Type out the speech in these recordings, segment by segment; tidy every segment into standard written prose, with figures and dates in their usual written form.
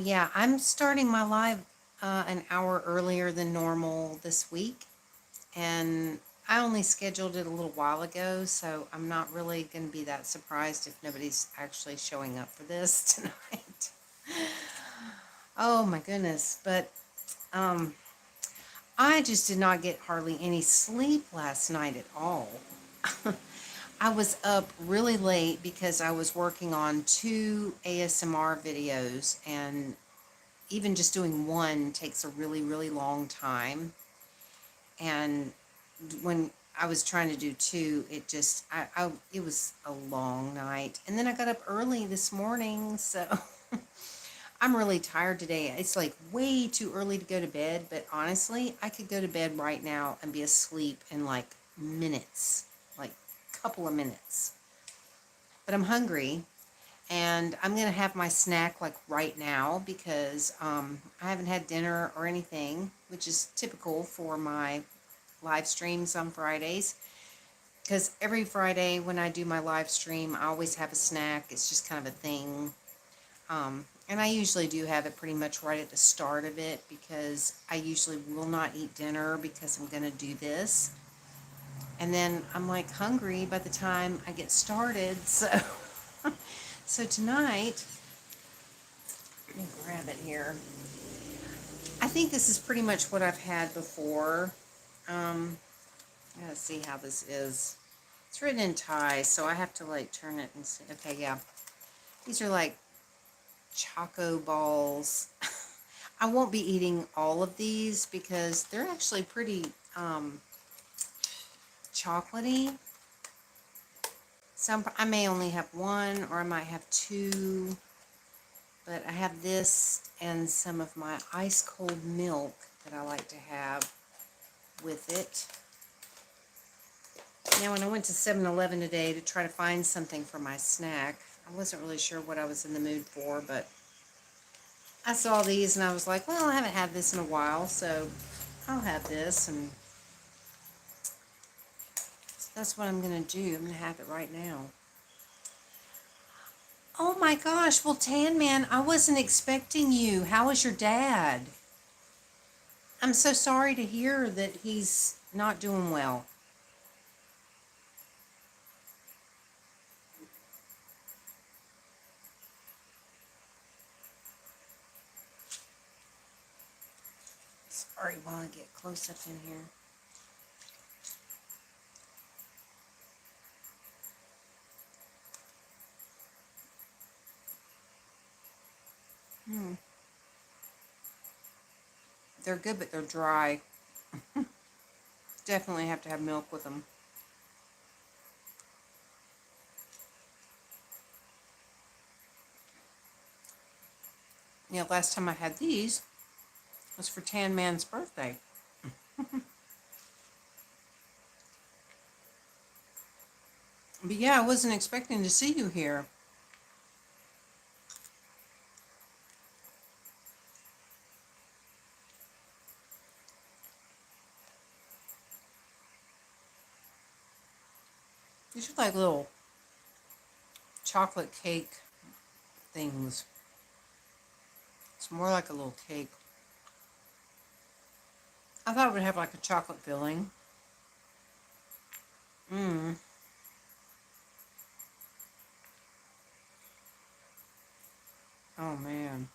Yeah, I'm starting my live an hour earlier than normal this week, and I only scheduled it a little while ago, so I'm not really going to be that surprised if nobody's actually showing up for this tonight. Oh my goodness, but um, I just did not get hardly any sleep last night at all. I was up really late because I was working on two ASMR videos, and even just doing one takes a really, really long time. And when I was trying to do two, it just, it was a long night. And then I got up early this morning, so I'm really tired today. It's like way too early to go to bed, but honestly, I could go to bed right now and be asleep in like minutes, like a couple of minutes. But I'm hungry, and I'm gonna have my snack like right now because I haven't had dinner or anything, which is typical for my live streams on Fridays. Because every Friday when I do my live stream, I always have a snack. It's just kind of a thing. And I usually do have it pretty much right at the start of it because I usually will not eat dinner because I'm gonna do this. And then I'm like hungry by the time I get started. So, so tonight, let me grab it here. I think this is pretty much what I've had before. I gotta see how this is. It's written in Thai, so I have to like turn it and see. Okay, yeah. These are like choco balls. I won't be eating all of these because they're actually pretty chocolatey. Some I may only have one or I might have two, but I have this and some of my ice cold milk that I like to have with it. Now, when I went to 7-Eleven today to try to find something for my snack, I wasn't really sure what I was in the mood for, but I saw these and I was like, well, I haven't had this in a while, so I'll have this, and that's what I'm going to do. I'm going to have it right now. Oh my gosh, well, Tan Man, I wasn't expecting you. How is your dad? I'm so sorry to hear that he's not doing well. Sorry, while I get close up in here. Hmm. They're good, but they're dry. Definitely have to have milk with them. You know, last time I had these was for Tan Man's birthday. But yeah, I wasn't expecting to see you here. These are like little chocolate cake things. It's more like a little cake. I thought it would have like a chocolate filling. Mmm. Oh man.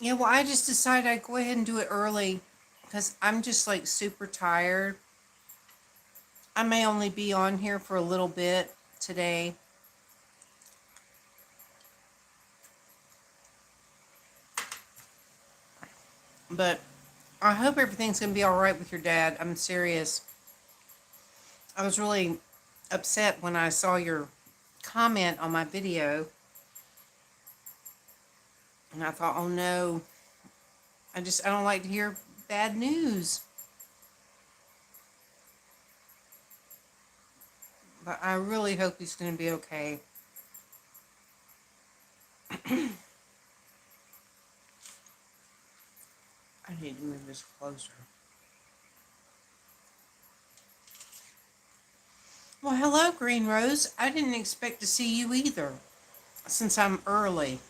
Yeah, well, I just decided I'd go ahead and do it early because I'm just like super tired. I may only be on here for a little bit today. But I hope everything's going to be all right with your dad. I'm serious. I was really upset when I saw your comment on my video. And I thought, oh no, I don't like to hear bad news. But I really hope he's going to be okay. I need to move this closer. Well, hello, Green Rose. I didn't expect to see you either, since I'm early.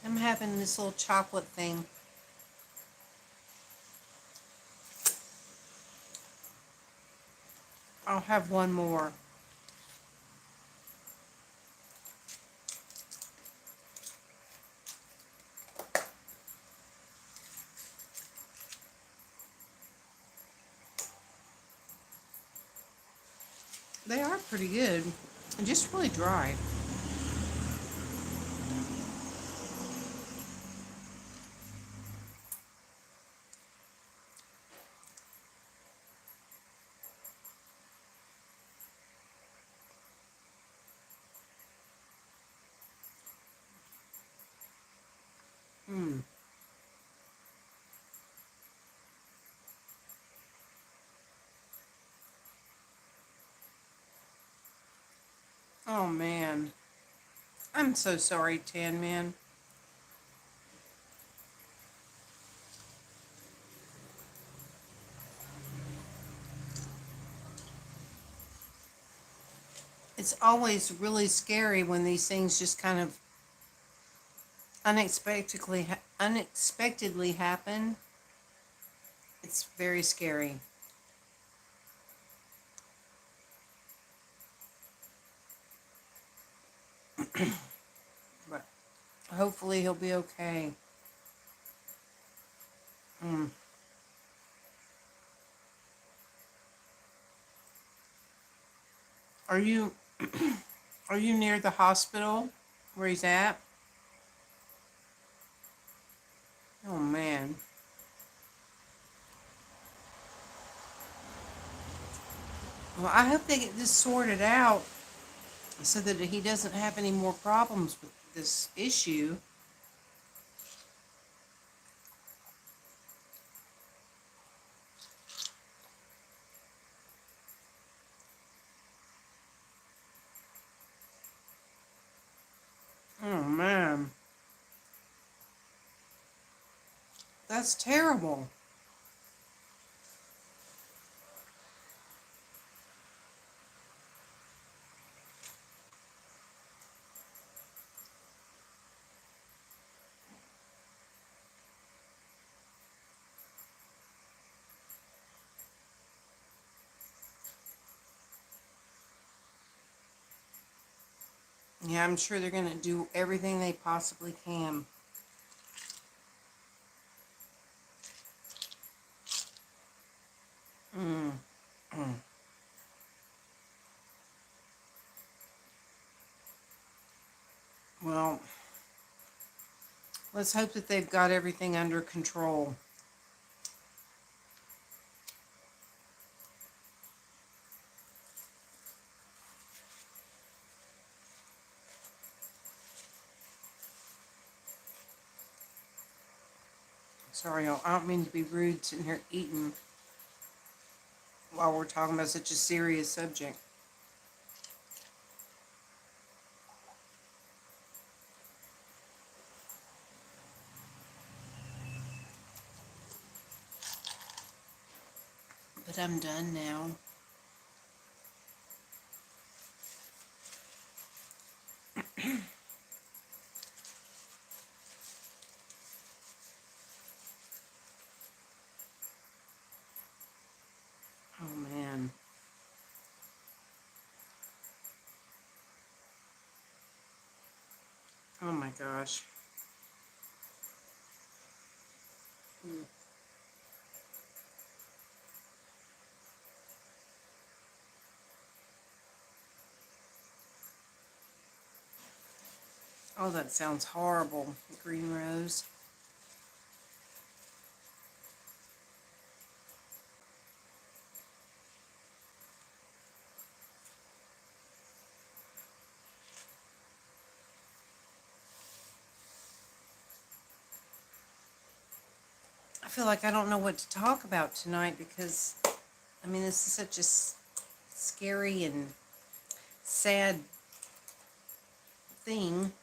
I'm having this little chocolate thing. I'll have one more. They are pretty good. And just really dry. Mm. Oh, man. I'm so sorry, Tan Man. It's always really scary when these things just kind of unexpectedly happen. It's very scary. But hopefully he'll be okay. Mm. Are you are you near the hospital where he's at? Oh, man. Well, I hope they get this sorted out so that he doesn't have any more problems with this issue. Oh, man. That's terrible. Yeah, I'm sure they're going to do everything they possibly can. Mm. Mm. Well, let's hope that they've got everything under control. Sorry, I don't mean to be rude sitting here eating while we're talking about such a serious subject. But I'm done now. Oh, man. Oh, my gosh. Mm. Oh, that sounds horrible, Green Rose. I feel like I don't know what to talk about tonight because, I mean, this is such a scary and sad thing.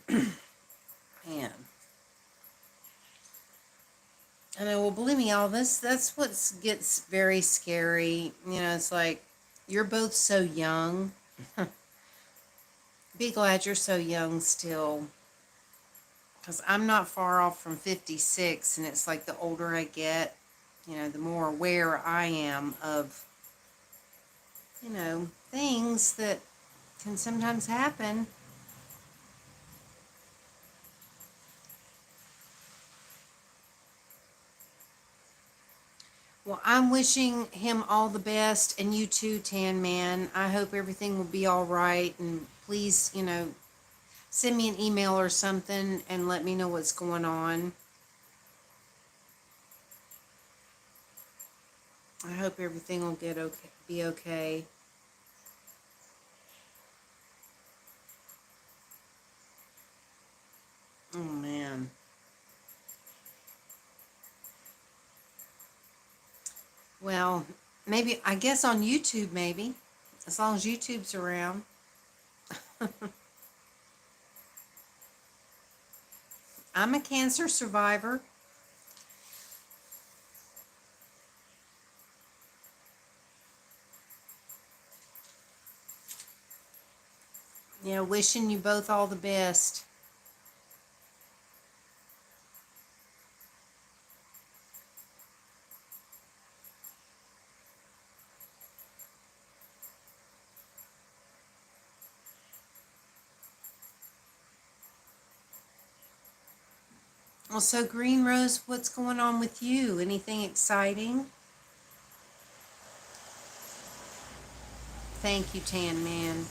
Man. I know, well, believe me, all this, that's what gets very scary. You know, it's like, you're both so young. Be glad you're so young still. Because I'm not far off from 56, and it's like the older I get, you know, the more aware I am of, you know, things that can sometimes happen. Well, I'm wishing him all the best, and you too, Tan Man. I hope everything will be all right, and please, you know, send me an email or something and let me know what's going on. I hope everything will get okay, be okay. Oh man. Well, maybe I guess on YouTube maybe, as long as YouTube's around. I'm a cancer survivor. You know, wishing you both all the best. Well, so Green Rose, what's going on with you? Anything exciting? Thank you, Tan Man.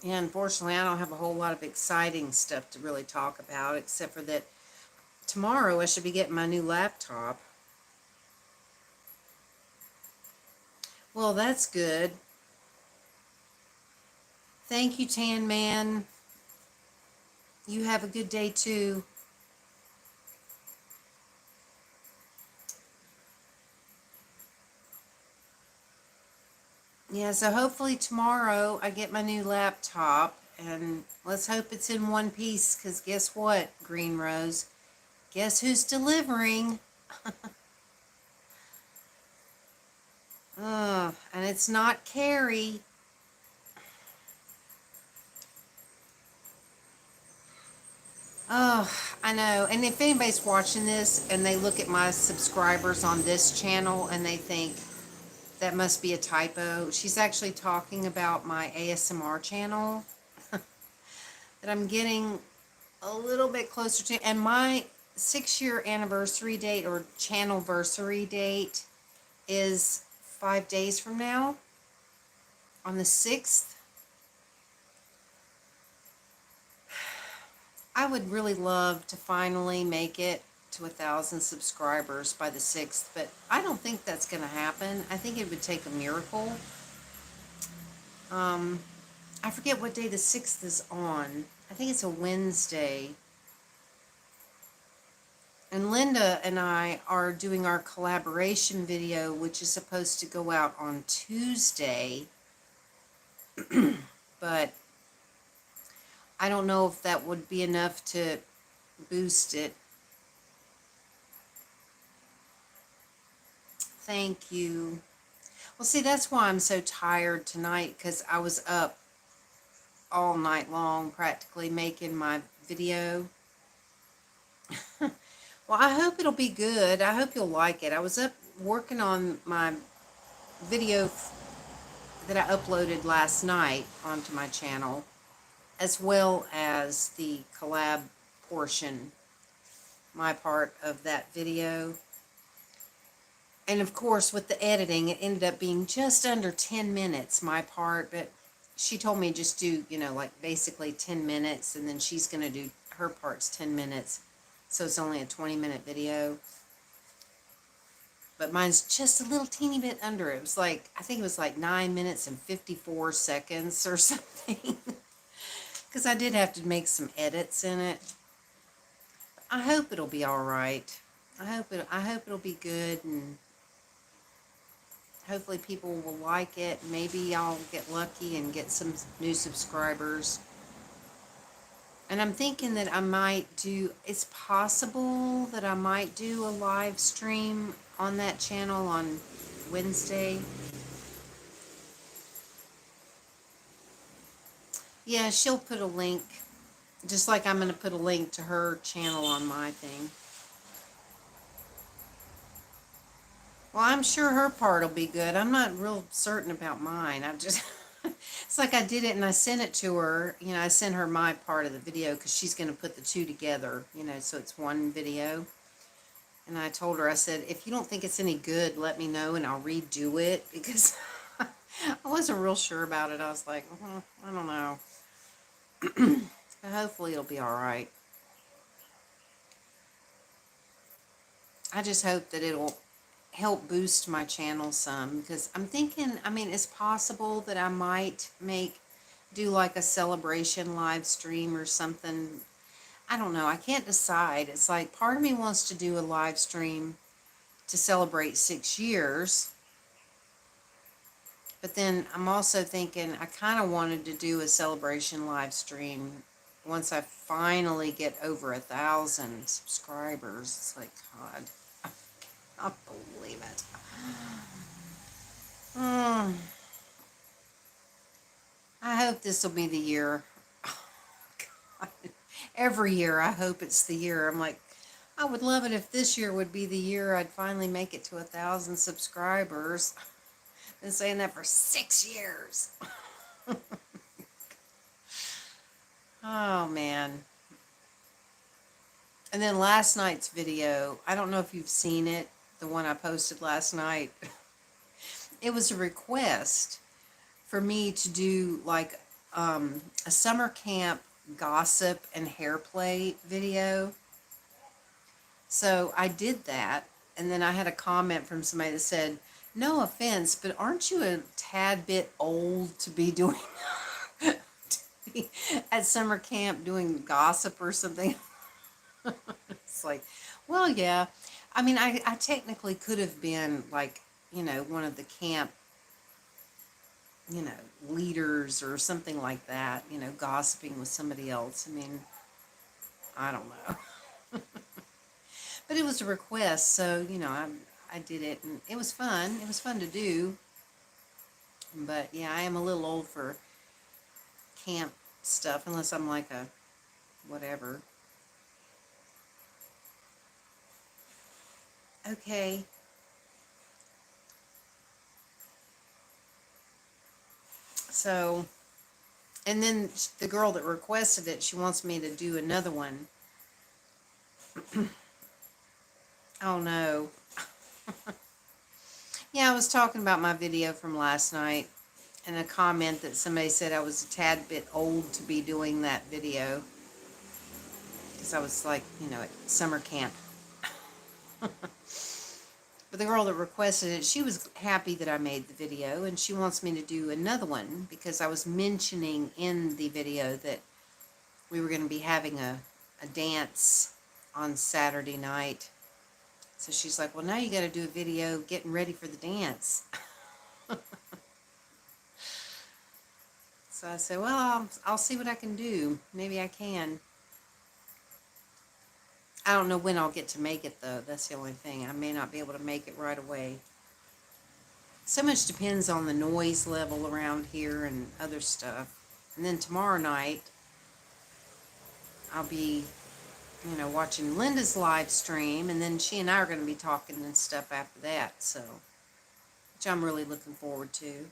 Yeah, unfortunately, I don't have a whole lot of exciting stuff to really talk about, except for that tomorrow I should be getting my new laptop. Well, that's good. Thank you, Tan Man. You have a good day too. Yeah, so hopefully tomorrow I get my new laptop, and let's hope it's in one piece, because guess what, Green Rose? Guess who's delivering? And it's not Carrie. Oh, I know. And if anybody's watching this and they look at my subscribers on this channel and they think that must be a typo, she's actually talking about my ASMR channel that I'm getting a little bit closer to. And my 6-year anniversary date or channelversary date is 5 days from now on the 6th. I would really love to finally make it to 1,000 subscribers by the 6th, but I don't think that's going to happen. I think it would take a miracle. Um, I forget what day the 6th is on. I think it's a Wednesday. And Linda and I are doing our collaboration video, which is supposed to go out on Tuesday. But I don't know if that would be enough to boost it. Thank you. Well, see, that's why I'm so tired tonight, because I was up all night long practically making my video. Well, I hope it'll be good. I hope you'll like it. I was up working on my video that I uploaded last night onto my channel, as well as the collab portion, my part of that video. And of course, with the editing, it ended up being just under 10 minutes, my part, but she told me just do, you know, like basically 10 minutes, and then she's going to do her parts 10 minutes. So it's only a 20-minute video. but mine's just a little teeny bit under. It was like, I think it was like 9 minutes and 54 seconds or something. Because I did have to make some edits in it. I hope it'll be all right. I hope it'll be good, and hopefully people will like it. Maybe I'll get lucky and get some new subscribers. And I'm thinking that I might do, it's possible that I might do a live stream on that channel on Wednesday. Yeah, she'll put a link, just like I'm going to put a link to her channel on my thing. Well, I'm sure her part will be good. I'm not real certain about mine. I just, it's like I did it and I sent it to her. You know, I sent her my part of the video because she's going to put the two together, you know, so it's one video. And I told her, I said, if you don't think it's any good, let me know and I'll redo it, because I wasn't real sure about it. I was like, I don't know. But hopefully it'll be all right. I just hope that it'll help boost my channel some, because I'm thinking, I mean, it's possible that I might do like a celebration live stream or something. I don't know. I can't decide. It's like part of me wants to do a live stream to celebrate 6 years. But then I'm also thinking I kind of wanted to do a celebration live stream once I finally get over 1,000 subscribers. It's like, God, I can't believe it. I hope this will be the year. Oh, God. Every year I hope it's the year. I'm like, I would love it if this year would be the year I'd finally make it to 1,000 subscribers. Been saying that for 6 years. Oh, man. And then last night's video, I don't know if you've seen it, the one I posted last night. It was a request for me to do like a summer camp gossip and hair play video. So I did that, and then I had a comment from somebody that said, no offense, but aren't you a tad bit old to be doing at summer camp doing gossip or something? It's like, well, yeah. I mean, I technically could have been like, you know, one of the camp, you know, leaders or something like that, you know, gossiping with somebody else. I mean, I don't know. But it was a request, so, you know, I did it, and it was fun. It was fun to do. But, yeah, I am a little old for camp stuff, unless I'm like a whatever. Okay. So, and then the girl that requested it, she wants me to do another one. Oh, no. Yeah, I was talking about my video from last night, and a comment that somebody said I was a tad bit old to be doing that video, because I was like, you know, at summer camp. But the girl that requested it, she was happy that I made the video, and she wants me to do another one, because I was mentioning in the video that we were going to be having a dance on Saturday night. So she's like, well, now you got to do a video getting ready for the dance. So I said, well, I'll see what I can do. Maybe I can. I don't know when I'll get to make it, though. That's the only thing. I may not be able to make it right away. So much depends on the noise level around here and other stuff. And then tomorrow night, I'll be, you know, watching Linda's live stream, and then she and I are going to be talking and stuff after that, so, which I'm really looking forward to.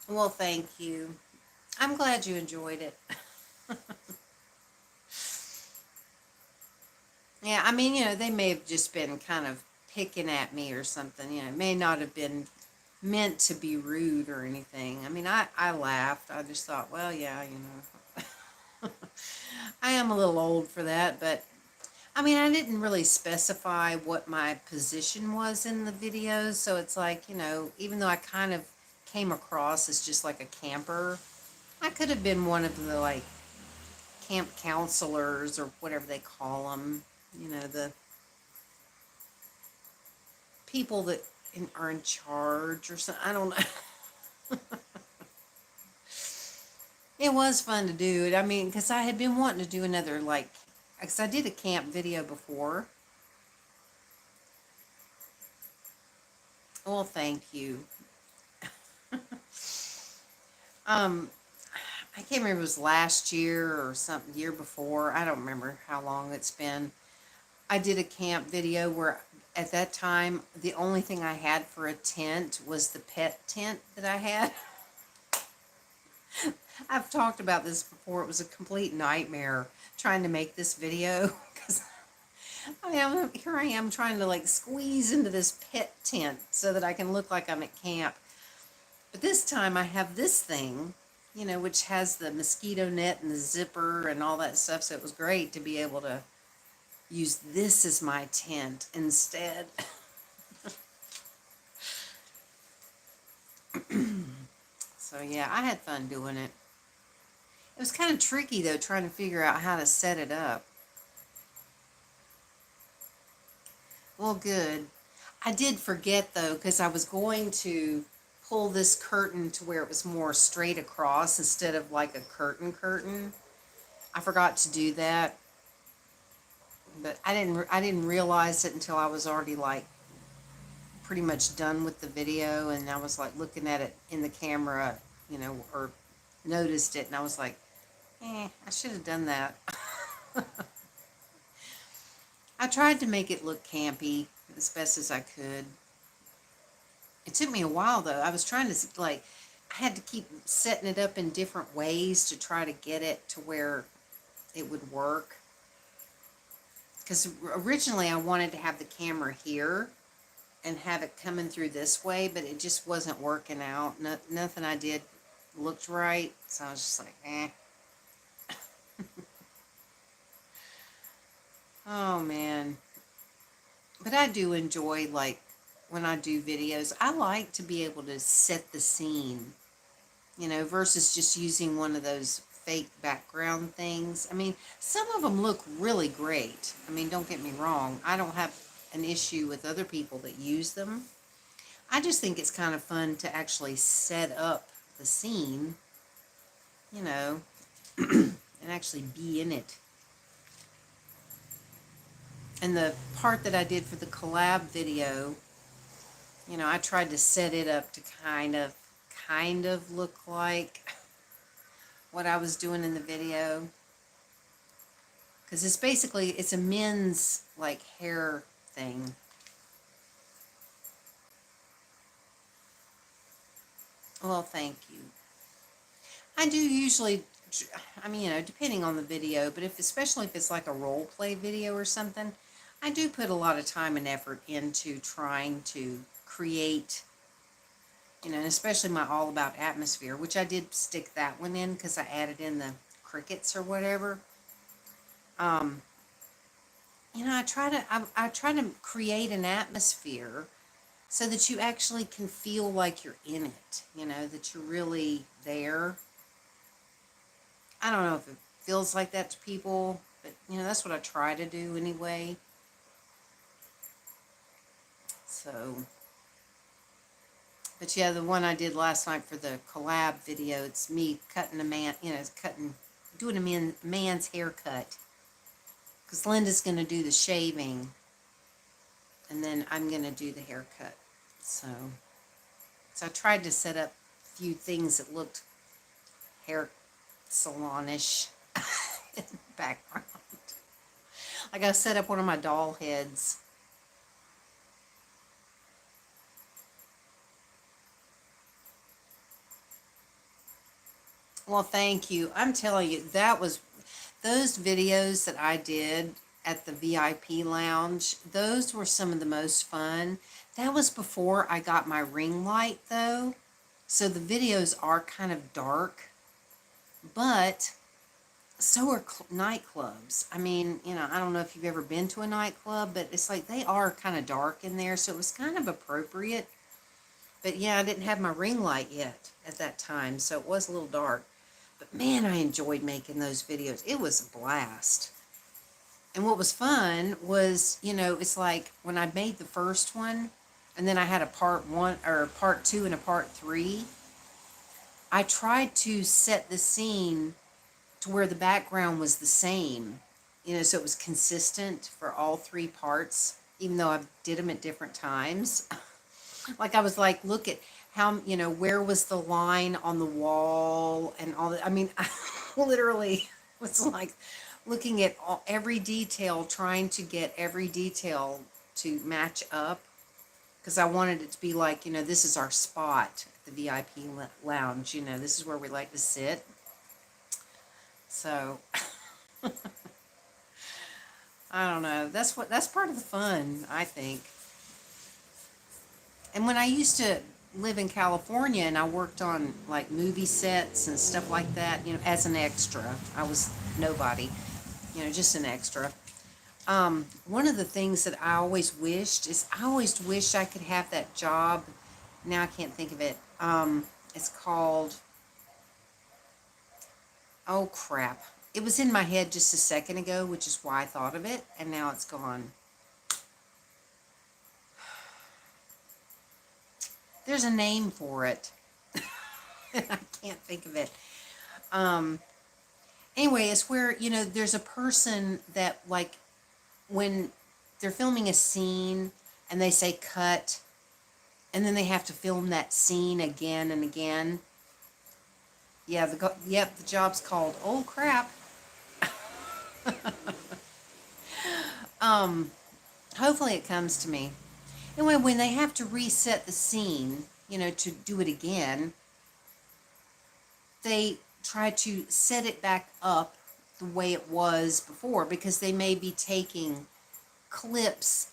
Well, thank you. I'm glad you enjoyed it. Yeah, I mean, you know, they may have just been kind of picking at me or something. You know, it may not have been meant to be rude or anything. I mean, I laughed. I just thought, well, yeah, I am a little old for that, but I mean, I didn't really specify what my position was in the videos, so it's like, even though I kind of came across as just like a camper, I could have been one of the like camp counselors or whatever they call them, the people that are in charge or something. I don't know. It was fun to do it. I mean, because I had been wanting to do another, like, because I did a camp video before. Well, thank you. um, I can't remember if it was last year or something, year before. I don't remember how long it's been. I did a camp video where at that time, the only thing I had for a tent was the pet tent that I had. I've talked about this before. It was a complete nightmare trying to make this video because I mean, here I am trying to like squeeze into this pet tent so that I can look like I'm at camp. But this time I have this thing, which has the mosquito net and the zipper and all that stuff. So it was great to be able to use this as my tent instead. So yeah, I had fun doing it. It was kind of tricky though, trying to figure out how to set it up. Well, good. I did forget though, because I was going to pull this curtain to where it was more straight across instead of like a curtain. I forgot to do that, but I didn't realize it until I was already like pretty much done with the video, and I was like looking at it in the camera, or noticed it, and I was like, I should have done that. I tried to make it look campy as best as I could. It took me a while though. I was trying to like, I had to keep setting it up in different ways to try to get it to where it would work. Because originally I wanted to have the camera here and have it coming through this way, but it just wasn't working out. Nothing I did looked right, so I was just like, eh. Oh man. But I do enjoy, like, when I do videos, I like to be able to set the scene, versus just using one of those fake background things. I mean, some of them look really great. I mean, don't get me wrong. I don't have an issue with other people that use them. I just think it's kind of fun to actually set up the scene, and actually be in it. And the part that I did for the collab video, I tried to set it up to kind of look like what I was doing in the video. Because it's a men's like hair thing. Well, thank you. I do usually, I mean, depending on the video, but especially if it's like a role play video or something, I do put a lot of time and effort into trying to create, and especially my All About Atmosphere, which I did stick that one in because I added in the crickets or whatever. I try to create an atmosphere so that you actually can feel like you're in it, that you're really there. I don't know if it feels like that to people, but that's what I try to do anyway. So, but yeah, the one I did last night for the collab video, it's me cutting a man, doing a man's haircut. Because Linda's going to do the shaving, and then I'm going to do the haircut. So I tried to set up a few things that looked hair salonish in the background. Like I set up one of my doll heads. Well, thank you. I'm telling you, those videos that I did at the VIP lounge. Those were some of the most fun. That was before I got my ring light though. So the videos are kind of dark, but so are nightclubs. I mean, I don't know if you've ever been to a nightclub, but it's like they are kind of dark in there, so it was kind of appropriate. But yeah, I didn't have my ring light yet at that time, so it was a little dark. But man, I enjoyed making those videos. It was a blast. And what was fun was, it's like when I made the first one, and then I had a part one or part two and a part three, I tried to set the scene to where the background was the same, so it was consistent for all three parts, even though I did them at different times. Like I was like, look at how, where was the line on the wall and all that. I mean, I literally was like looking at every detail, trying to get every detail to match up because I wanted it to be like, this is our spot at the VIP lounge. This is where we like to sit. So I don't know. That's part of the fun, I think. And when I used to live in California and I worked on like movie sets and stuff like that, as an extra, I was nobody, just an extra. One of the things that I always wished is I always wished I could have that job. Now I can't think of it. It's called, oh crap. It was in my head just a second ago, which is why I thought of it, and now it's gone. There's a name for it. I can't think of it. Anyway, it's where, there's a person that, like, when they're filming a scene and they say cut, and then they have to film that scene again and again. Yeah, the job's called, oh crap. Hopefully it comes to me. Anyway, when they have to reset the scene, to do it again, they try to set it back up the way it was before because they may be taking clips.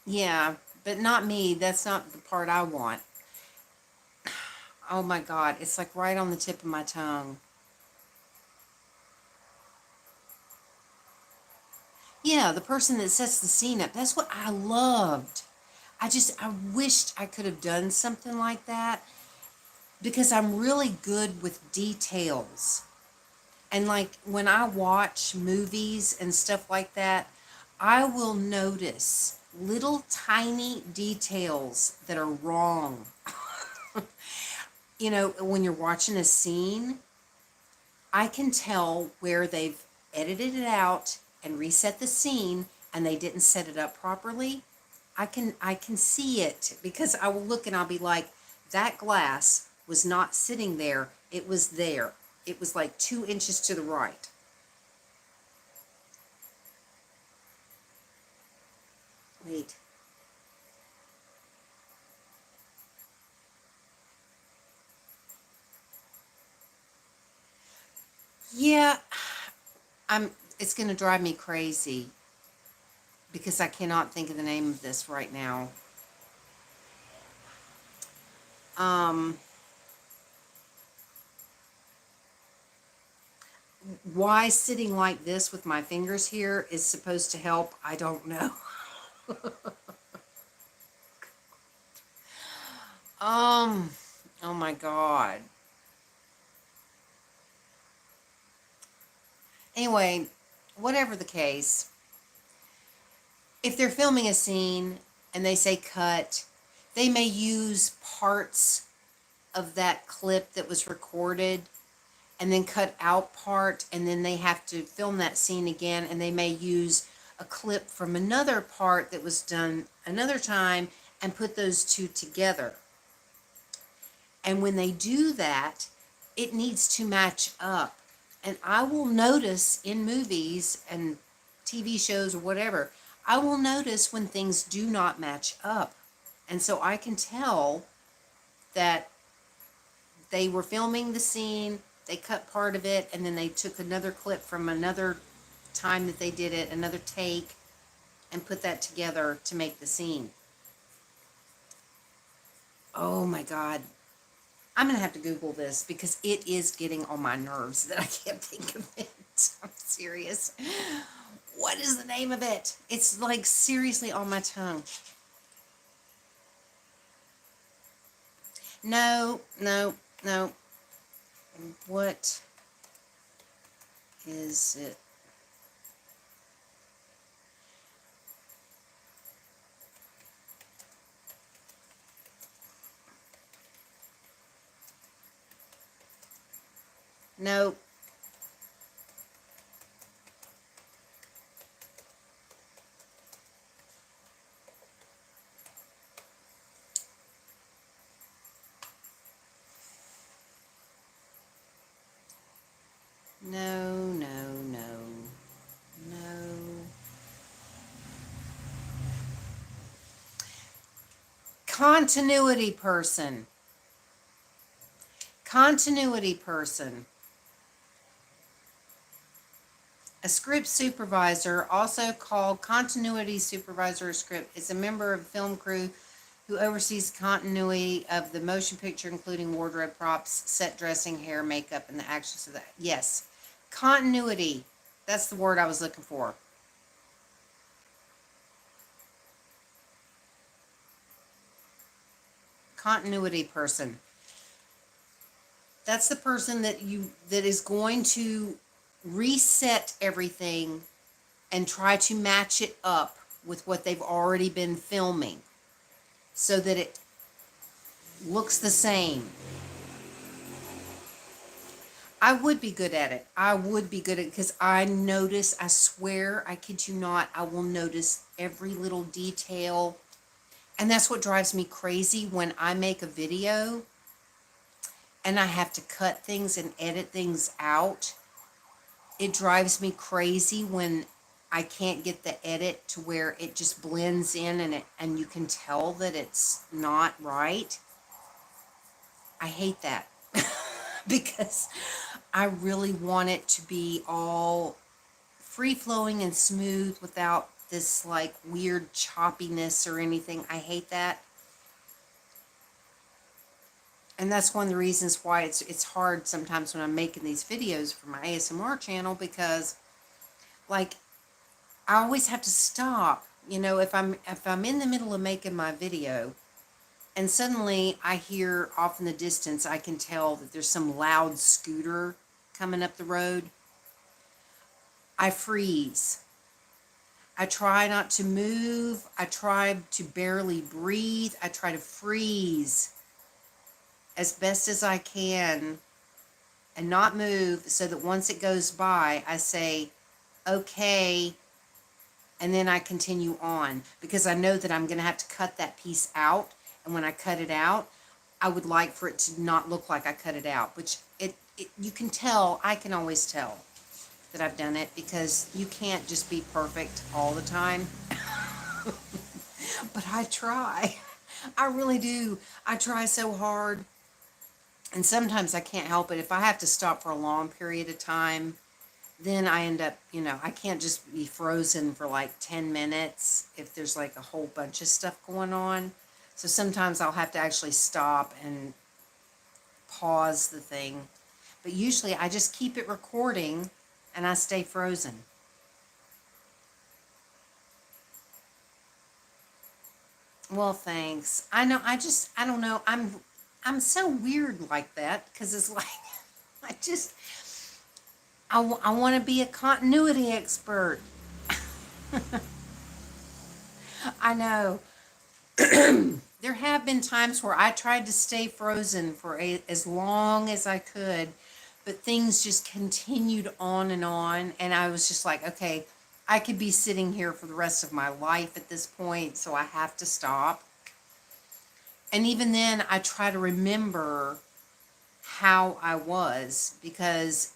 Yeah, but not me. That's not the part I want. Oh my God, it's like right on the tip of my tongue. Yeah, the person that sets the scene up. That's what I loved. I wished I could have done something like that because I'm really good with details. And like when I watch movies and stuff like that, I will notice little tiny details that are wrong. When you're watching a scene, I can tell where they've edited it out and reset the scene and they didn't set it up properly. I can see it because I will look and I'll be like, that glass was not sitting there. It was there. It was like 2 inches to the right. Wait. Yeah, it's going to drive me crazy because I cannot think of the name of this right now. Um, why sitting like this with my fingers here is supposed to help, I don't know. Um, oh my God. Anyway, whatever the case, if they're filming a scene and they say cut, they may use parts of that clip that was recorded and then cut out part, and then they have to film that scene again, and they may use a clip from another part that was done another time and put those two together. And when they do that, it needs to match up. And I will notice in movies and TV shows or whatever, I will notice when things do not match up. And so I can tell that they were filming the scene They cut part of it, and then they took another clip from another time that they did it, another take, and put that together to make the scene. Oh my God. I'm going to have to Google this because it is getting on my nerves that I can't think of it. I'm serious. What is the name of it? It's like seriously on my tongue. No, no, no. What is it? No. No, no, no, no. Continuity person. Continuity person. A script supervisor, also called continuity supervisor or script, is a member of a film crew who oversees continuity of the motion picture, including wardrobe, props, set dressing, hair, makeup, and the actions of that. Yes, continuity. That's the word I was looking for. Continuity person. That's the person that is going to reset everything and try to match it up with what they've already been filming so that it looks the same. I would be good at it. I would be good at it because I notice, I swear, I kid you not, I will notice every little detail. And that's what drives me crazy when I make a video and I have to cut things and edit things out. It drives me crazy when I can't get the edit to where it just blends in and you can tell that it's not right. I hate that because I really want it to be all free flowing and smooth without this like weird choppiness or anything. I hate that. And that's one of the reasons why it's hard sometimes when I'm making these videos for my ASMR channel, because like I always have to stop, if I'm in the middle of making my video and suddenly I hear off in the distance, I can tell that there's some loud scooter coming up the road. I freeze. I try not to move. I try to barely breathe. I try to freeze as best as I can and not move so that once it goes by, I say, okay, and then I continue on because I know that I'm going to have to cut that piece out. And when I cut it out, I would like for it to not look like I cut it out, which you can tell, I can always tell that I've done it because you can't just be perfect all the time. But I try. I really do. I try so hard. And sometimes I can't help it. If I have to stop for a long period of time, then I end up, I can't just be frozen for like 10 minutes if there's like a whole bunch of stuff going on. So sometimes I'll have to actually stop and pause the thing. But usually I just keep it recording and I stay frozen. Well, thanks. I know, I don't know. I'm so weird like that because it's like, I just, I want to be a continuity expert. I know. There have been times where I tried to stay frozen for as long as I could, but things just continued on, and I was just like, okay, I could be sitting here for the rest of my life at this point, so I have to stop. And even then, I try to remember how I was, because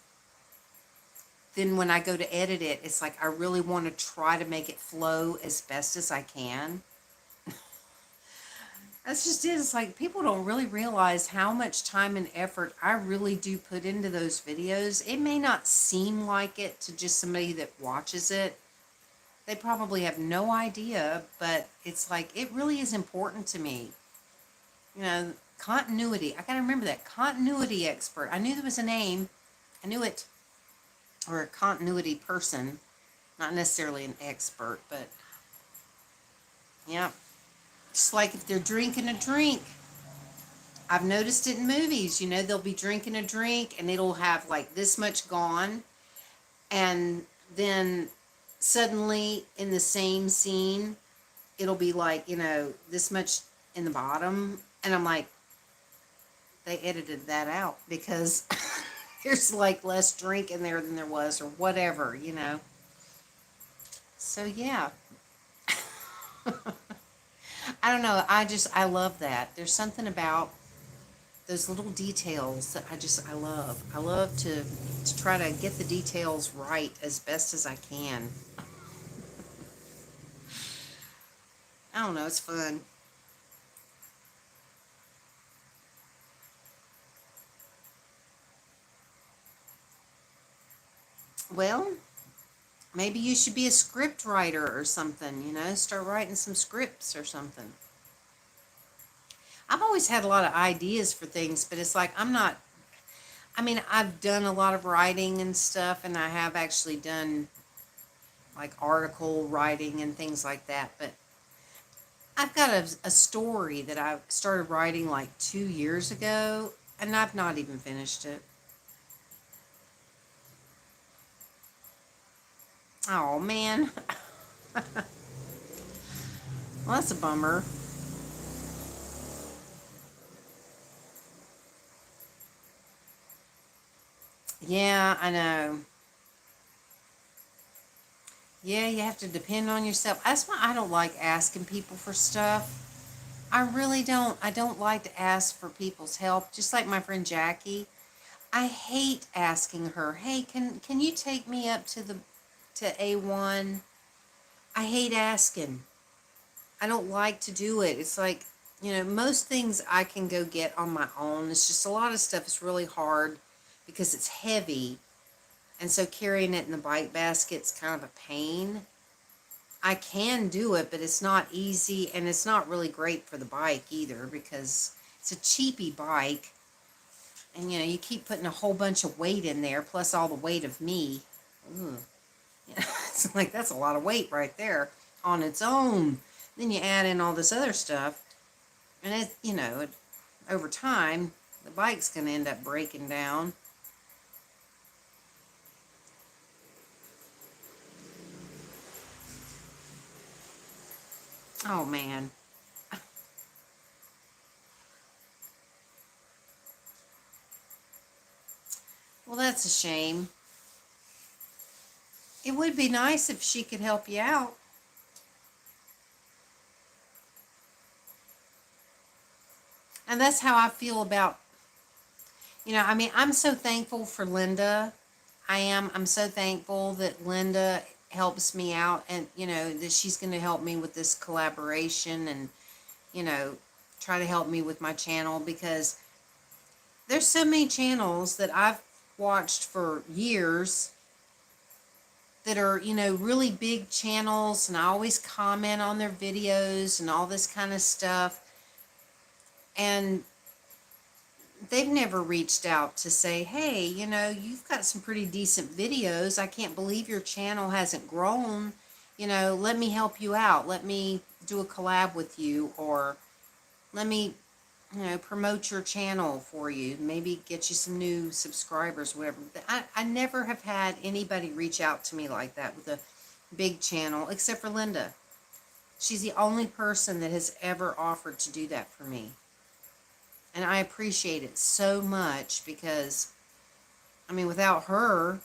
then when I go to edit it, it's like I really want to try to make it flow as best as I can. That's just it. It's like people don't really realize how much time and effort I really do put into those videos. It may not seem like it to just somebody that watches it. They probably have no idea, but it's like it really is important to me. You know, continuity. I got to remember that. Continuity expert. I knew there was a name. I knew it. Or a continuity person. Not necessarily an expert, but yeah. Just like if they're drinking a drink. I've noticed it in movies. You know, they'll be drinking a drink and it'll have like this much gone. And then suddenly in the same scene, it'll be like, you know, this much in the bottom. And I'm like, they edited that out because there's like less drink in there than there was or whatever, you know. So yeah. I don't know. I love that. There's something about those little details that I love. I love to try to get the details right as best as I can. I don't know, it's fun. Well, maybe you should be a script writer or something, you know, start writing some scripts or something. I've always had a lot of ideas for things, but it's like I'm not, I mean, I've done a lot of writing and stuff, and I have actually done like article writing and things like that, but I've got a story that I started writing like 2 years ago, and I've not even finished it. Oh man, well that's a bummer. Yeah, I know. Yeah, you have to depend on yourself. That's why I don't like asking people for stuff. I really don't. I don't like to ask for people's help. Just like my friend Jackie, I hate asking her, "Hey, can you take me up to the to A1?" I hate asking. I don't like to do it. It's like, you know, most things I can go get on my own. It's just a lot of stuff is really hard because it's heavy. And so carrying it in the bike basket's kind of a pain. I can do it, but it's not easy and it's not really great for the bike either because it's a cheapy bike. And you know, you keep putting a whole bunch of weight in there, plus all the weight of me. Ugh. You know, it's like that's a lot of weight right there on its own. Then you add in all this other stuff, and over time, the bike's going to end up breaking down. Oh man. Well, that's a shame. It would be nice if she could help you out. And that's how I feel about, I mean, I'm so thankful for Linda. I am. I'm so thankful that Linda helps me out and, that she's going to help me with this collaboration and, you know, try to help me with my channel because there's so many channels that I've watched for years that are, really big channels and I always comment on their videos and all this kind of stuff. And they've never reached out to say, hey, you've got some pretty decent videos. I can't believe your channel hasn't grown. Let me help you out. Let me do a collab with you or let me, promote your channel for you. Maybe get you some new subscribers, whatever. I never have had anybody reach out to me like that with a big channel except for Linda. She's the only person that has ever offered to do that for me. And I appreciate it so much because, I mean, without her,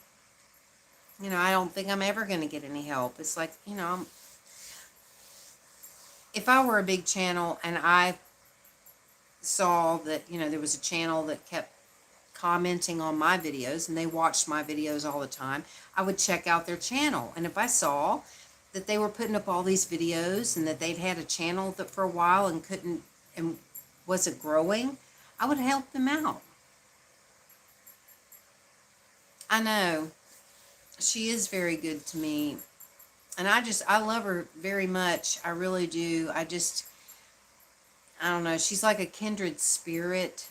I don't think I'm ever going to get any help. It's like, if I were a big channel and I saw that, there was a channel that kept commenting on my videos and they watched my videos all the time, I would check out their channel. And if I saw that they were putting up all these videos and that they'd had a channel that for a while and couldn't and wasn't growing, I would help them out. I know. She is very good to me. And I love her very much. I really do. I don't know. She's like a kindred spirit.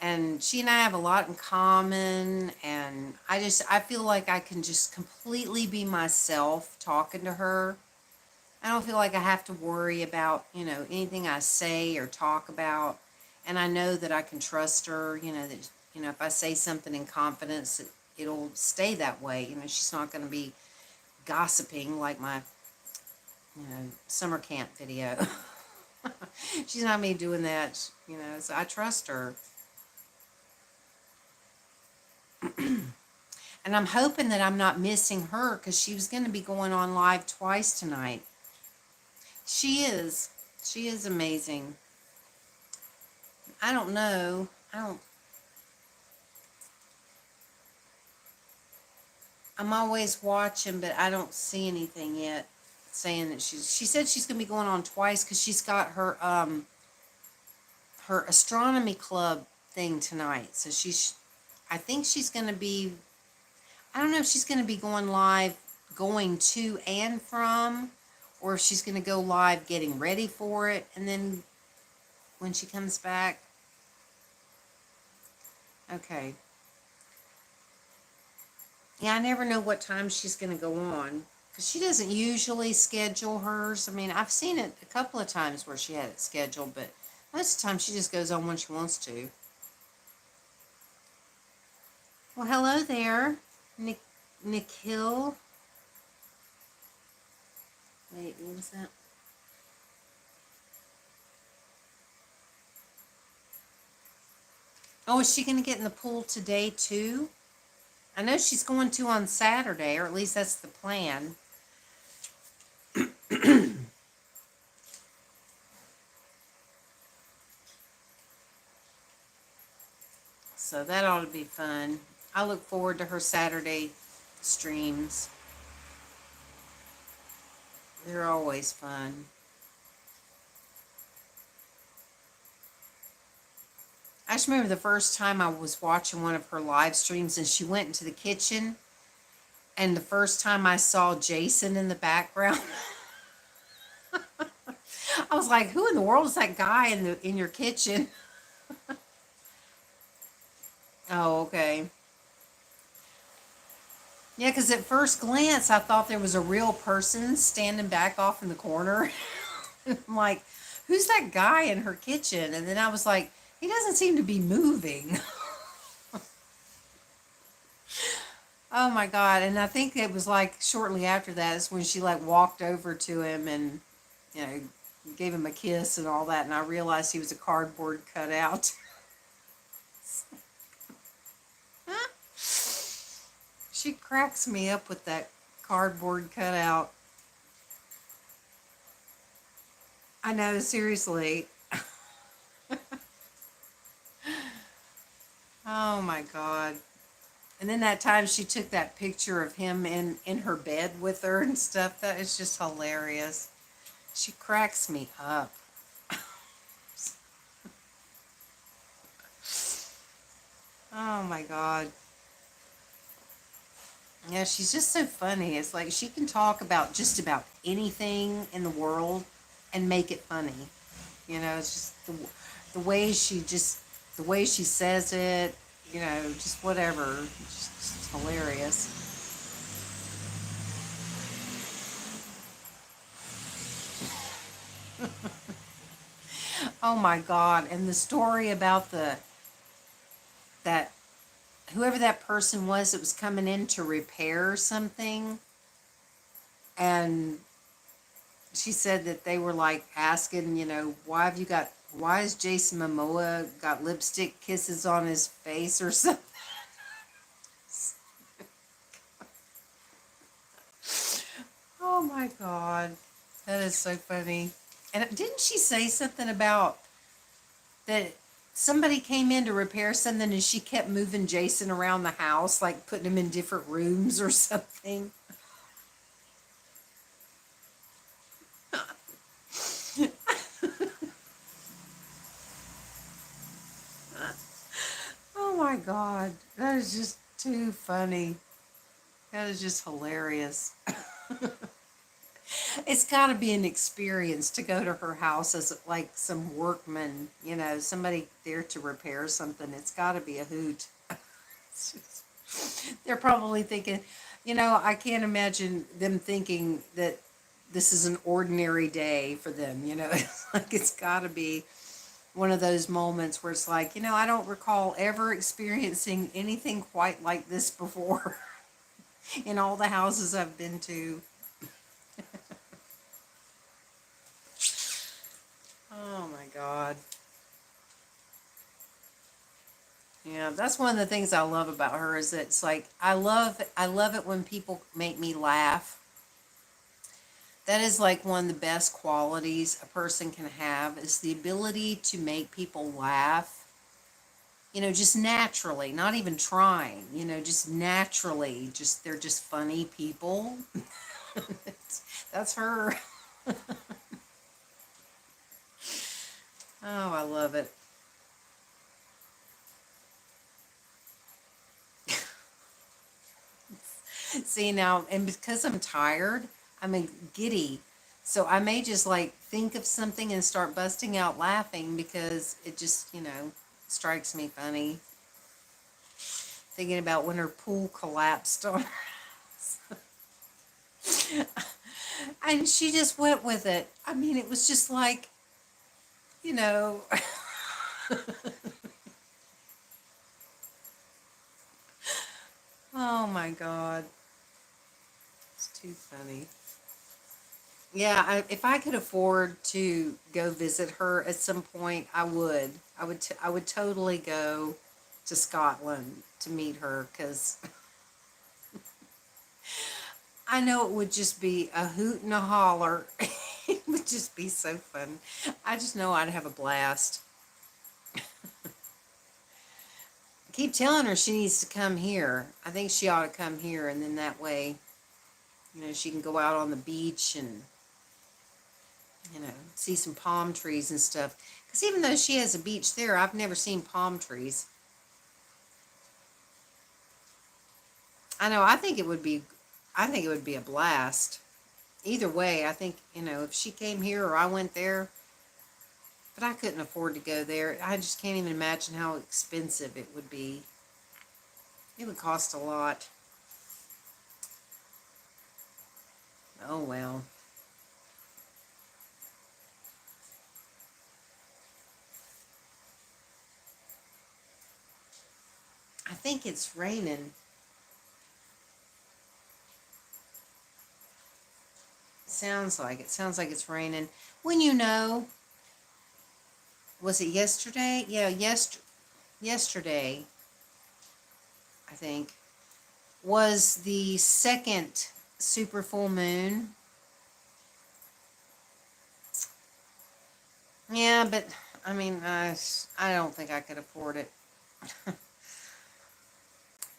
And she and I have a lot in common. And I feel like I can just completely be myself talking to her. I don't feel like I have to worry about, anything I say or talk about. And I know that I can trust her, that, if I say something in confidence, it'll stay that way. She's not going to be gossiping like my, summer camp video. She's not me doing that, so I trust her. And I'm hoping that I'm not missing her because she was going to be going on live twice tonight. She is. She is amazing. I don't know. I'm always watching, but I don't see anything yet saying that she said she's going to be going on twice because she's got her astronomy club thing tonight. So I think she's going to be, I don't know if she's going to be going live going to and from, or if she's going to go live getting ready for it, and then when she comes back. Okay. Yeah, I never know what time she's going to go on, because she doesn't usually schedule hers. I mean, I've seen it a couple of times where she had it scheduled, but most of the time she just goes on when she wants to. Well, hello there, Nikhil. Wait, what was that? Oh, is she going to get in the pool today too? I know she's going to on Saturday, or at least that's the plan. So that ought to be fun. I look forward to her Saturday streams. They're always fun. I just remember the first time I was watching one of her live streams and she went into the kitchen, and the first time I saw Jason in the background, I was like, who in the world is that guy in your kitchen? Oh, okay. Yeah, because at first glance, I thought there was a real person standing back off in the corner. I'm like, who's that guy in her kitchen? And then I was like, he doesn't seem to be moving. Oh my God. And I think it was like shortly after that is when she like walked over to him and, gave him a kiss and all that. And I realized he was a cardboard cutout. She cracks me up with that cardboard cutout. I know, seriously. Oh my God. And then that time she took that picture of him in her bed with her and stuff. That is just hilarious. She cracks me up. Oh my God. Yeah, she's just so funny. It's like she can talk about just about anything in the world and make it funny. It's just the way she says it, just whatever. Just hilarious. Oh my God. And the story about that whoever that person was that was coming in to repair something, and she said that they were like asking, why has Jason Momoa got lipstick kisses on his face or something? Oh my God. That is so funny. And didn't she say something about that somebody came in to repair something and she kept moving Jason around the house, like putting him in different rooms or something? God. That is just too funny. That is just hilarious. It's got to be an experience to go to her house as like some workman, somebody there to repair something. It's got to be a hoot. It's they're probably thinking, I can't imagine them thinking that this is an ordinary day for them. It's like it's got to be one of those moments where it's like, I don't recall ever experiencing anything quite like this before in all the houses I've been to. Oh my God. Yeah, that's one of the things I love about her is that it's like I love it when people make me laugh. That is like one of the best qualities a person can have is the ability to make people laugh. Just naturally, not even trying, just naturally, just they're just funny people. That's her. Oh, I love it. See now, and because I'm tired, I'm giddy. So I may just like think of something and start busting out laughing because it just, strikes me funny. Thinking about when her pool collapsed on her. And she just went with it. I mean, it was just like, you know, oh my God. It's too funny. Yeah, if I could afford to go visit her at some point, I would. I would totally go to Scotland to meet her because I know it would just be a hoot and a holler. It would just be so fun. I just know I'd have a blast. I keep telling her she needs to come here. I think she ought to come here, and then that way, she can go out on the beach and see some palm trees and stuff. Because even though she has a beach there, I've never seen palm trees. I know. I think it would be a blast. Either way, I think if she came here or I went there, but I couldn't afford to go there. I just can't even imagine how expensive it would be. It would cost a lot. Oh well. I think it's raining. Sounds like it. Sounds like it's raining. When was it yesterday? Yeah, yesterday, I think, was the second super full moon. Yeah, but I mean, I don't think I could afford it.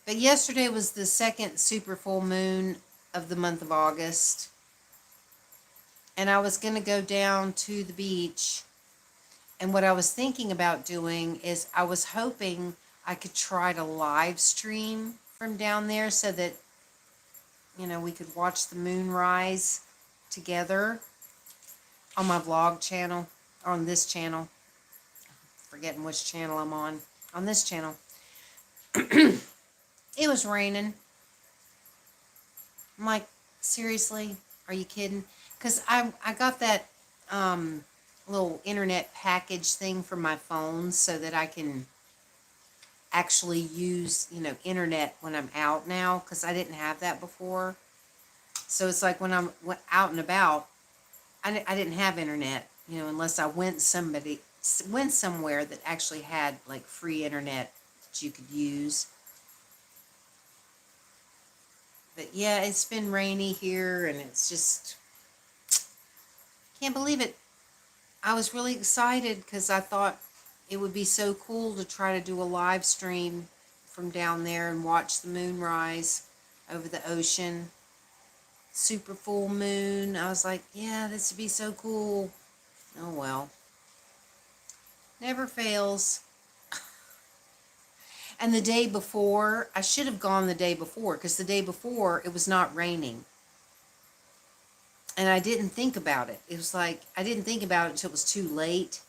But yesterday was the second super full moon of the month of August. And I was going to go down to the beach. And what I was thinking about doing is I was hoping I could try to live stream from down there so that, we could watch the moon rise together on my vlog channel, or on this channel. Forgetting which channel I'm on. On this channel. It was raining. I'm like, seriously? Are you kidding? Because I got that little internet package thing for my phone so that I can actually use, internet when I'm out now, because I didn't have that before. So it's like when I'm out and about, I didn't have internet, unless I went somewhere that actually had like free internet that you could use. But yeah, it's been rainy here, and it's just can't believe it. I was really excited because I thought it would be so cool to try to do a live stream from down there and watch the moon rise over the ocean. Super full moon. I was like, yeah, this would be so cool. Oh well. Never fails. And the day before, I should have gone the day before, because the day before it was not raining. And I didn't think about it. It was like, I didn't think about it until it was too late.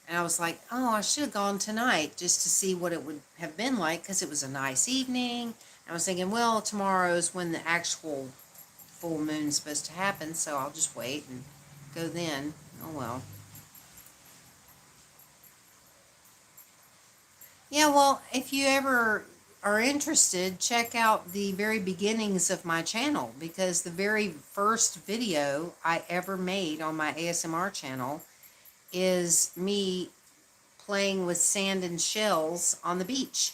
And I was like, oh, I should have gone tonight just to see what it would have been like, because it was a nice evening. I was thinking, well, tomorrow's when the actual full moon's supposed to happen, so I'll just wait and go then. Oh well. Yeah, well, if you ever are interested, check out the very beginnings of my channel, because the very first video I ever made on my ASMR channel is me playing with sand and shells on the beach.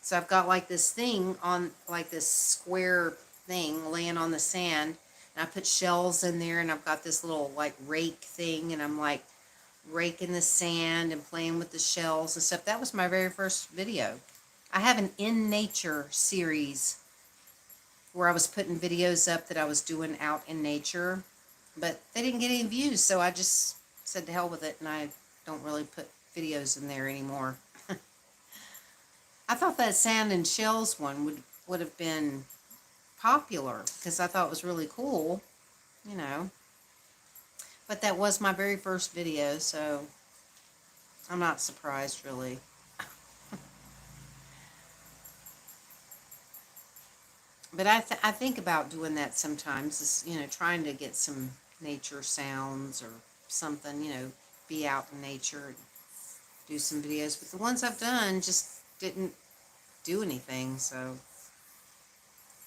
So I've got like this thing on, like this square thing laying on the sand, and I put shells in there, and I've got this little like rake thing, and I'm like raking the sand and playing with the shells and stuff. That was my very first video. I have an in nature series where I was putting videos up that I was doing out in nature, but they didn't get any views, so I just said to hell with it, and I don't really put videos in there anymore. I thought that sand and shells one would have been popular, because I thought it was really cool, you know. But that was my very first video, so I'm not surprised, really. But I think about doing that sometimes, is, you know, trying to get some nature sounds or something, you know, be out in nature and do some videos. But the ones I've done just didn't do anything, so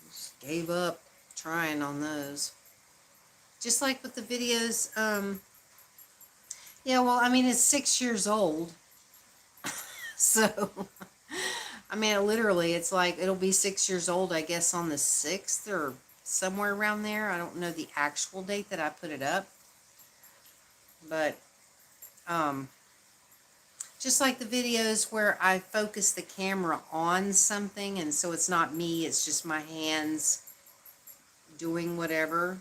just gave up trying on those. Just like with the videos, yeah, well, I mean, it's 6 years old, so, I mean, literally, it's like, it'll be 6 years old, I guess, on the 6th or somewhere around there. I don't know the actual date that I put it up, but, just like the videos where I focus the camera on something, and so it's not me, it's just my hands doing whatever.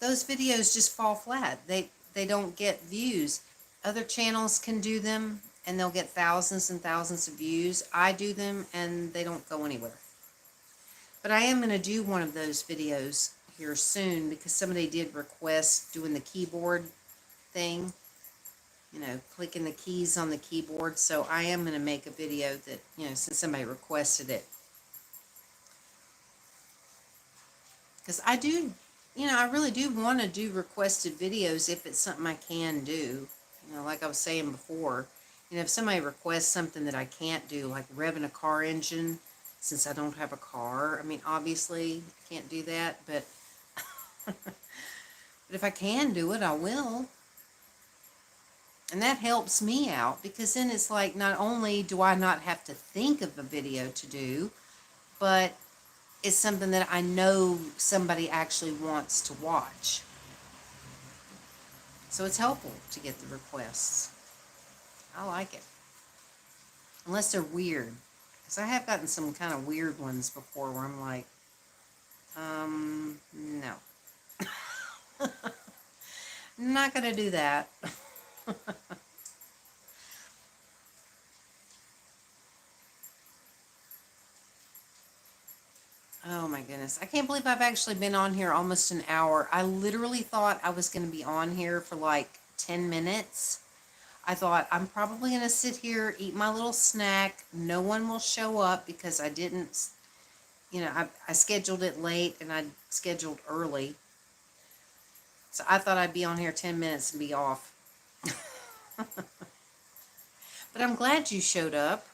Those videos just fall flat. They don't get views. Other channels can do them, and they'll get thousands and thousands of views. I do them, and they don't go anywhere. But I am going to do one of those videos here soon, because somebody did request doing the keyboard thing. You know, clicking the keys on the keyboard. So I am going to make a video that, you know, since somebody requested it. Because I do, you know, I really do want to do requested videos if it's something I can do. You know, like I was saying before, you know, if somebody requests something that I can't do, like revving a car engine, since I don't have a car, I mean, obviously I can't do that, but, but if I can do it, I will. And that helps me out, because then it's like, not only do I not have to think of a video to do, but it's something that I know somebody actually wants to watch. So it's helpful to get the requests. I like it. Unless they're weird. Because I have gotten some kind of weird ones before where I'm like, no. Not going to do that. Oh my goodness. I can't believe I've actually been on here almost an hour. I literally thought I was going to be on here for like 10 minutes. I thought, I'm probably going to sit here, eat my little snack. No one will show up, because I didn't, you know, I scheduled it late, and I scheduled early. So I thought I'd be on here 10 minutes and be off. But I'm glad you showed up.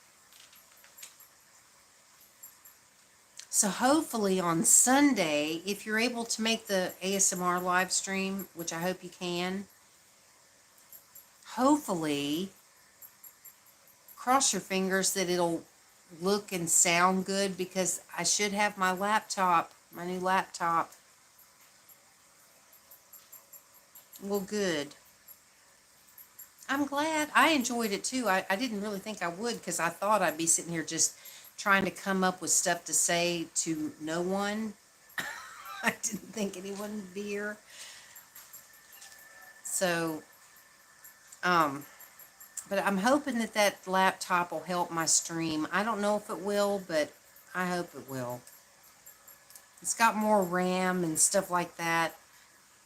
So hopefully on Sunday, if you're able to make the ASMR live stream, which I hope you can, hopefully, cross your fingers that it'll look and sound good, because I should have my laptop, my new laptop. Well, good. I'm glad. I enjoyed it too. I didn't really think I would, because I thought I'd be sitting here just trying to come up with stuff to say to no one. I didn't think anyone would be here. So, But I'm hoping that that laptop will help my stream. I don't know if it will, but I hope it will. It's got more RAM and stuff like that.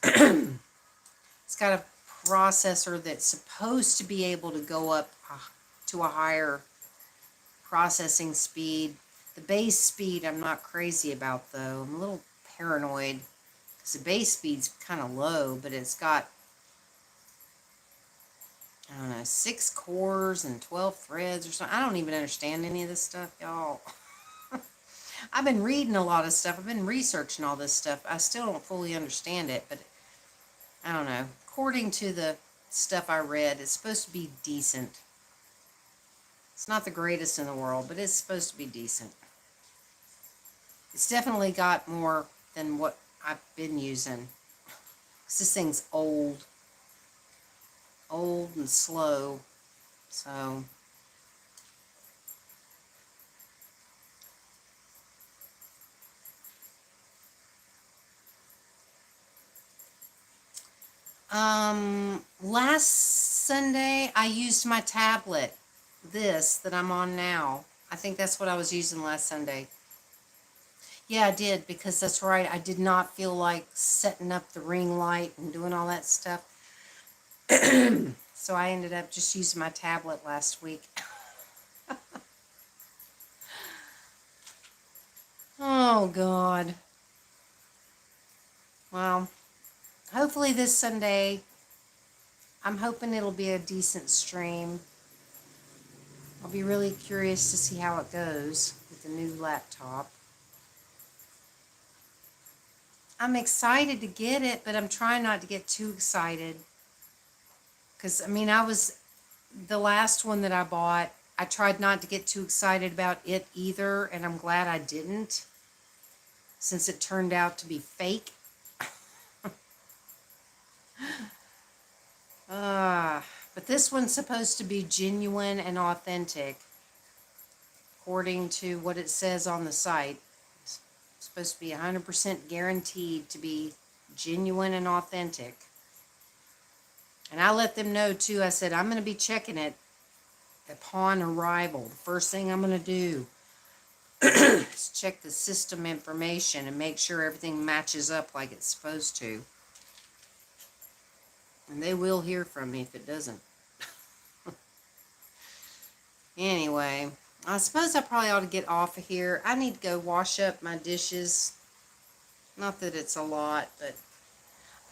It's got a processor that's supposed to be able to go up to a higher processing speed. The base speed I'm not crazy about, though. I'm a little paranoid because the base speed's kind of low, but it's got, I don't know, 6 cores and 12 threads or something. I don't even understand any of this stuff, y'all. I've been reading a lot of stuff. I've been researching all this stuff. I still don't fully understand it, but I don't know. According to the stuff I read, it's supposed to be decent. It's not the greatest in the world, but it's supposed to be decent. It's definitely got more than what I've been using. This thing's old and slow. So last Sunday I used my tablet, this that I'm on now. I think that's what I was using last Sunday. Yeah, I did, because that's right. I did not feel like setting up the ring light and doing all that stuff. So I ended up just using my tablet last week. Oh, God. Well, hopefully this Sunday, I'm hoping it'll be a decent stream. I'll be really curious to see how it goes with the new laptop. I'm excited to get it, but I'm trying not to get too excited. Because, I mean, the last one that I bought, I tried not to get too excited about it either, and I'm glad I didn't, since it turned out to be fake. But this one's supposed to be genuine and authentic, according to what it says on the site. It's supposed to be 100% guaranteed to be genuine and authentic. And I let them know, too. I said, I'm going to be checking it upon arrival. The first thing I'm going to do is check the system information and make sure everything matches up like it's supposed to. And they will hear from me if it doesn't. Anyway, I suppose I probably ought to get off of here. I need to go wash up my dishes. Not that it's a lot, but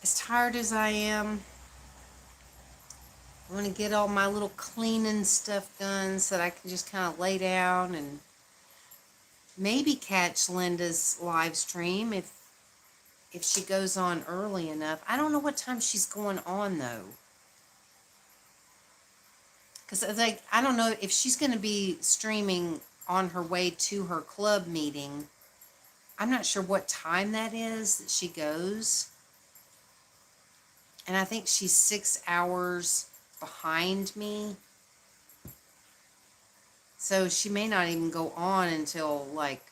as tired as I am, I want to get all my little cleaning stuff done so that I can just kind of lay down and maybe catch Linda's live stream if she goes on early enough. I don't know what time she's going on, though. Because, like, I don't know if she's going to be streaming on her way to her club meeting. I'm not sure what time that is that she goes. And I think she's 6 hours behind me. So she may not even go on until, like,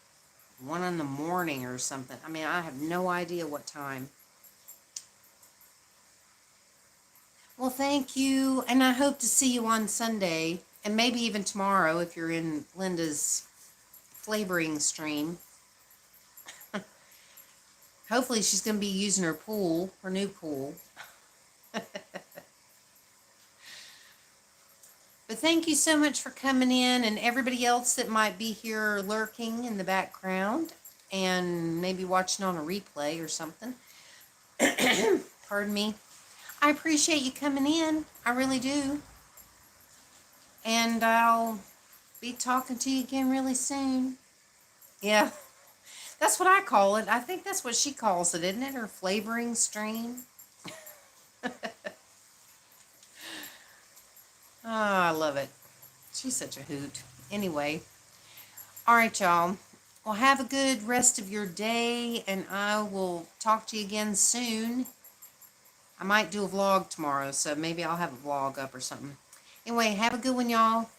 1 in the morning or something. I mean, I have no idea what time. Well, thank you, and I hope to see you on Sunday, and maybe even tomorrow if you're in Linda's flavoring stream. Hopefully she's going to be using her pool, her new pool. But thank you so much for coming in, and everybody else that might be here lurking in the background and maybe watching on a replay or something. Pardon me. I appreciate you coming in. I really do. And I'll be talking to you again really soon. Yeah, that's what I call it. I think that's what she calls it, isn't it? Her flavoring stream. Oh, I love it. She's such a hoot. Anyway, all right, y'all. Well, have a good rest of your day, and I will talk to you again soon. I might do a vlog tomorrow, so maybe I'll have a vlog up or something. Anyway, have a good one, y'all.